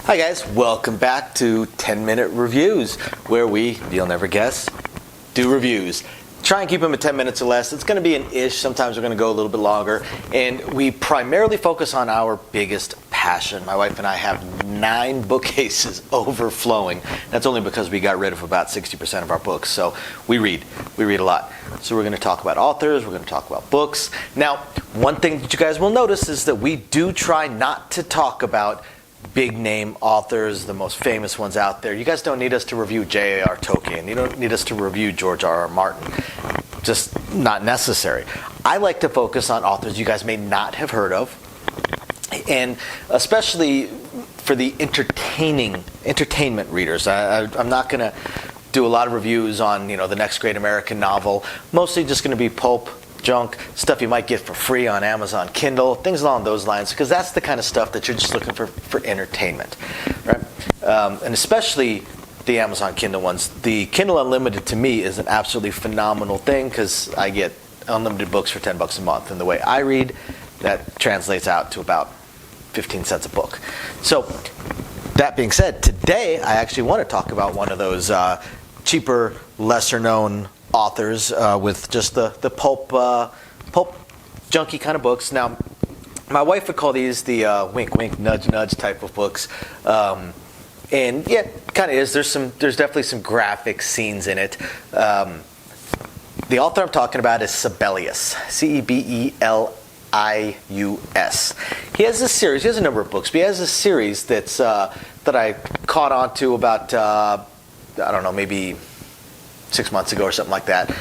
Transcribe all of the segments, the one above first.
Hi guys, welcome back to 10-Minute Reviews, where we, you'll never guess, do reviews. Try and keep them at 10 minutes or less. It's going to be an ish. Sometimes we're going to go a little bit longer. And we primarily focus on our biggest passion. My wife and I have 9 bookcases overflowing. That's only because we got rid of about 60% of our books. So we read. We read a lot. So we're going to talk about authors. We're going to talk about books. Now, one thing that you guys will notice is that we do try not to talk about big name authors, the most famous ones out there. You guys don't need us to review J.R.R. Tolkien. You don't need us to review George R.R. Martin. Just not necessary. I like to focus on authors you guys may not have heard of, and especially for the entertainment readers. I'm not going to do a lot of reviews on the next great American novel. Mostly just going to be pulp, junk, stuff you might get for free on Amazon Kindle, things along those lines, because that's the kind of stuff that you're just looking for entertainment, right? And especially the Amazon Kindle ones. The Kindle Unlimited to me is an absolutely phenomenal thing because I get unlimited books for $10 a month, and the way I read, that translates out to about 15 cents a book. So that being said, today I actually want to talk about one of those cheaper, lesser known authors with just the pulp junky kind of books. Now, my wife would call these the wink wink nudge nudge type of books, and yeah, kind of is. There's definitely some graphic scenes in it. The author I'm talking about is Cebelius, Cebelius. He has this series. He has a number of books, but he has a series that I caught on to about I don't know, maybe 6 months ago or something like that.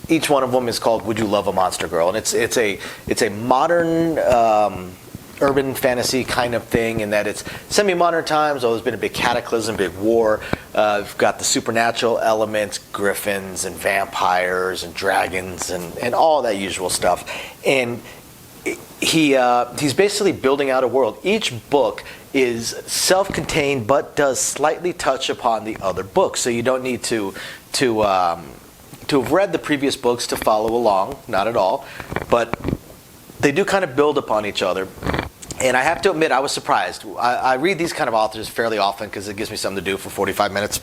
Each one of them is called "Would You Love a Monster Girl?" and it's a modern urban fantasy kind of thing, in that it's semi-modern times. There's been a big cataclysm, big war. We've got the supernatural elements, griffins and vampires and dragons and all that usual stuff. And he's basically building out a world. Each book is self-contained, but does slightly touch upon the other books. So you don't need to have read the previous books to follow along, not at all. But they do kind of build upon each other. And I have to admit, I was surprised. I read these kind of authors fairly often because it gives me something to do for 45 minutes,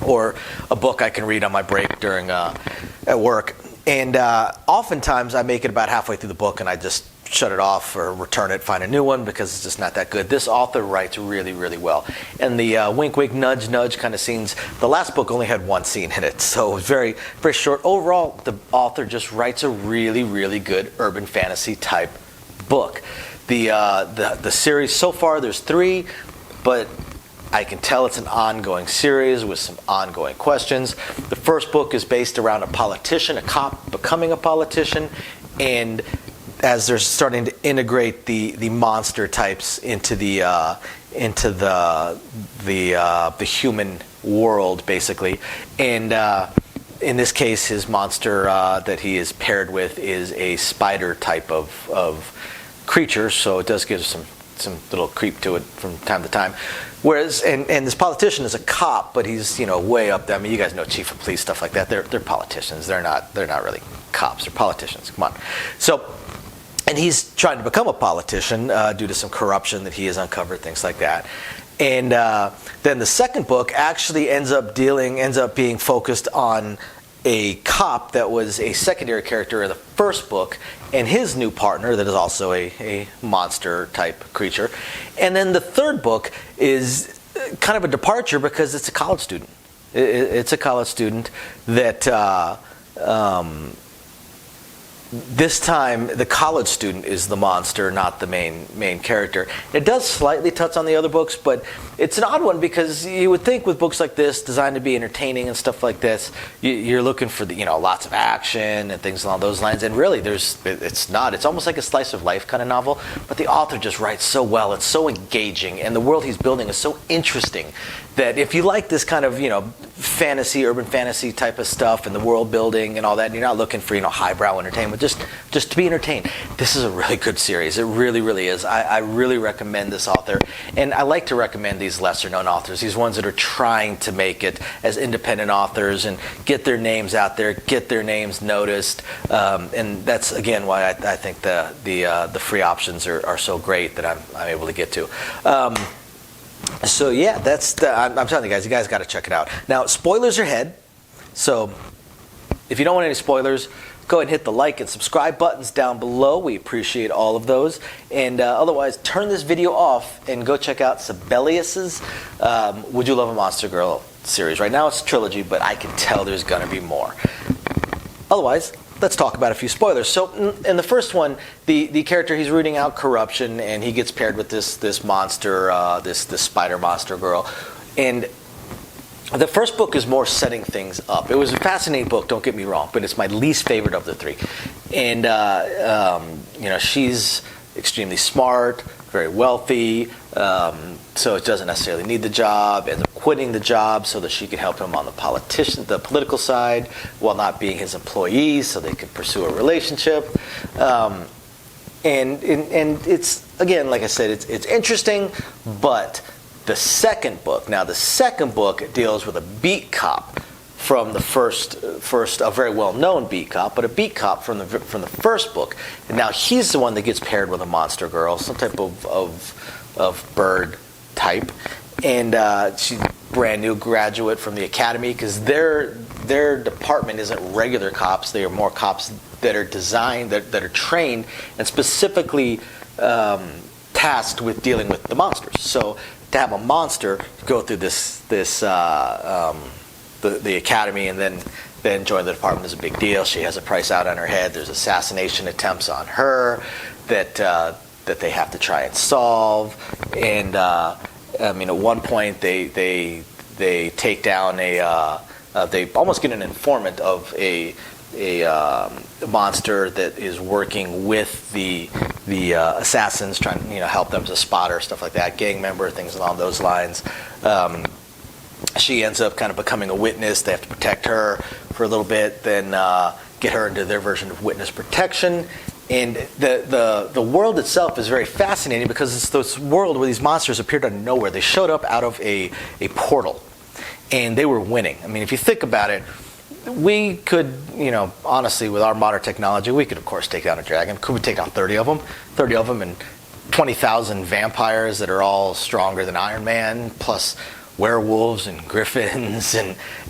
or a book I can read on my break during at work. And oftentimes I make it about halfway through the book and I just shut it off or return it, find a new one, because it's just not that good. This author writes really, really well. And the wink, wink, nudge, nudge kind of scenes, the last book only had one scene in it, so it was very, very short. Overall, the author just writes a really, really good urban fantasy type book. The series so far, there's 3, but I can tell it's an ongoing series with some ongoing questions. The first book is based around a politician, a cop becoming a politician, and as they're starting to integrate the monster types into the human world, basically. And in this case, his monster that he is paired with is a spider type of creature, so it does give some little creep to it from time to time. Whereas, and this politician is a cop, but he's way up there. I mean, you guys know chief of police, stuff like that. They're politicians. They're not really cops. They're politicians. Come on. So, and he's trying to become a politician due to some corruption that he has uncovered, things like that. And then the second book actually ends up being focused on a cop that was a secondary character in the first book, and his new partner that is also a monster type creature. And then the third book is kind of a departure because it's a college student. It's a college student that this time the college student is the monster, not the main character. It does slightly touch on the other books, but it's an odd one because you would think with books like this, designed to be entertaining and stuff like this, you're looking for lots of action and things along those lines. And really, it's not. It's almost like a slice of life kind of novel. But the author just writes so well. It's so engaging, and the world he's building is so interesting that if you like this kind of fantasy, urban fantasy type of stuff, and the world building and all that, and you're not looking for highbrow entertainment, just to be entertained, this is a really good series. It really, really is. I really recommend this author, and I like to recommend these lesser known authors, these ones that are trying to make it as independent authors and get their names out there, get their names noticed, and that's again why I think the free options are so great that I'm able to get to. So yeah, I'm telling you guys got to check it out. Now, spoilers are ahead, so if you don't want any spoilers, go ahead and hit the like and subscribe buttons down below. We appreciate all of those. And otherwise, turn this video off and go check out Cebelius's Would You Love a Monster Girl series. Right now it's a trilogy, but I can tell there's going to be more. Otherwise, let's talk about a few spoilers. So in the first one, the character, he's rooting out corruption, and he gets paired with this monster, this spider monster girl. And the first book is more setting things up. It was a fascinating book, don't get me wrong, but it's my least favorite of the three. And she's extremely smart, very wealthy, so it doesn't necessarily need the job, ends up quitting the job so that she can help him on the political side, while not being his employee, so they can pursue a relationship. And it's, again, like I said, it's interesting, but the second book deals with a beat cop from the first, a very well-known beat cop, but a beat cop from the first book. And now he's the one that gets paired with a monster girl, some type of bird type, and she's a brand new graduate from the academy, because their department isn't regular cops. They are more cops that are designed, that are trained and specifically tasked with dealing with the monsters. So to have a monster go through the academy and then join the department is a big deal. She has a price out on her head. There's assassination attempts on her that they have to try and solve. And at one point they take down they almost get an informant of a monster that is working with the assassins, trying to help them as a spotter, stuff like that, gang member, things along those lines. She ends up kind of becoming a witness. They have to protect her for a little bit, then get her into their version of witness protection. And the world itself is very fascinating, because it's this world where these monsters appeared out of nowhere. They showed up out of a portal, and they were winning. I mean, if you think about it, we could, honestly, with our modern technology, we could, of course, take down a dragon. Could we take down 30 of them? 30 of them, and 20,000 vampires that are all stronger than Iron Man, plus werewolves and griffins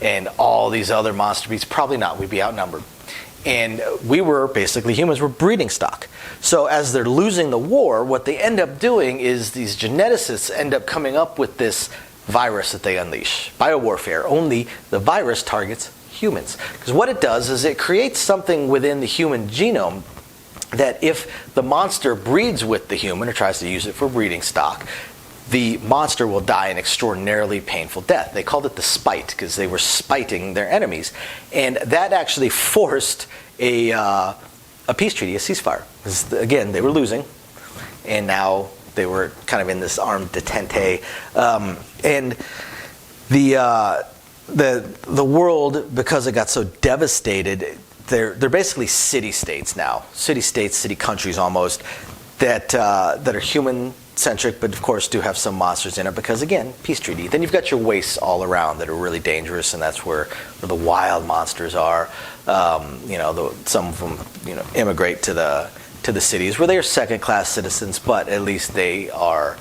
and all these other monster beasts? Probably not. We'd be outnumbered. And humans were breeding stock. So as they're losing the war, what they end up doing is these geneticists end up coming up with this virus that they unleash. Biowarfare. Only the virus targets humans. Because what it does is it creates something within the human genome that if the monster breeds with the human or tries to use it for breeding stock, the monster will die an extraordinarily painful death. They called it the spite, because they were spiting their enemies. And that actually forced a peace treaty, a ceasefire. Because, again, they were losing, and now they were kind of in this armed detente. And the world, because it got so devastated, they're basically city-states now. City-states, city countries almost, that are human-centric, but of course do have some monsters in it, because, again, peace treaty. Then you've got your wastes all around that are really dangerous, and that's where the wild monsters are. Some of them immigrate to the cities where they are second-class citizens, but at least they are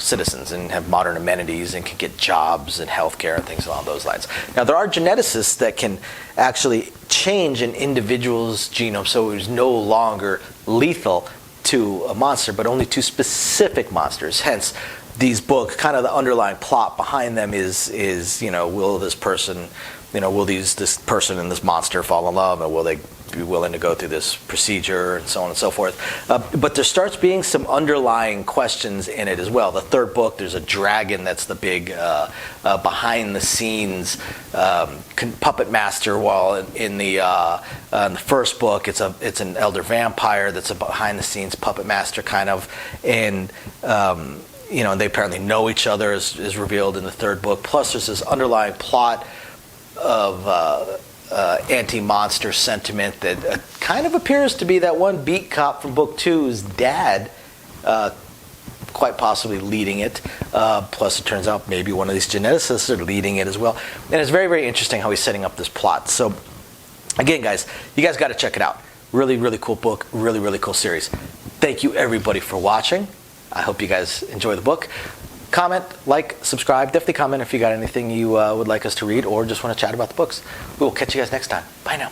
citizens and have modern amenities and can get jobs and healthcare and things along those lines. Now, there are geneticists that can actually change an individual's genome so it is no longer lethal to a monster, but only to specific monsters. Hence, these books, kind of the underlying plot behind them is will this person and this monster fall in love, and will they be willing to go through this procedure, and so on and so forth. But there starts being some underlying questions in it as well. The third book, there's a dragon that's the big behind-the-scenes puppet master, while in the first book, it's an elder vampire that's a behind-the-scenes puppet master, kind of, and they apparently know each other, is revealed in the third book. Plus, there's this underlying plot of anti-monster sentiment that kind of appears to be that one beat cop from book 2's dad, quite possibly leading it. Plus, it turns out maybe one of these geneticists are leading it as well. And it's very, very interesting how he's setting up this plot. So, again, guys, you guys got to check it out. Really, really cool book. Really, really cool series. Thank you, everybody, for watching. I hope you guys enjoy the book. Comment, like, subscribe. Definitely comment if you got anything you would like us to read or just want to chat about the books. We will catch you guys next time. Bye now.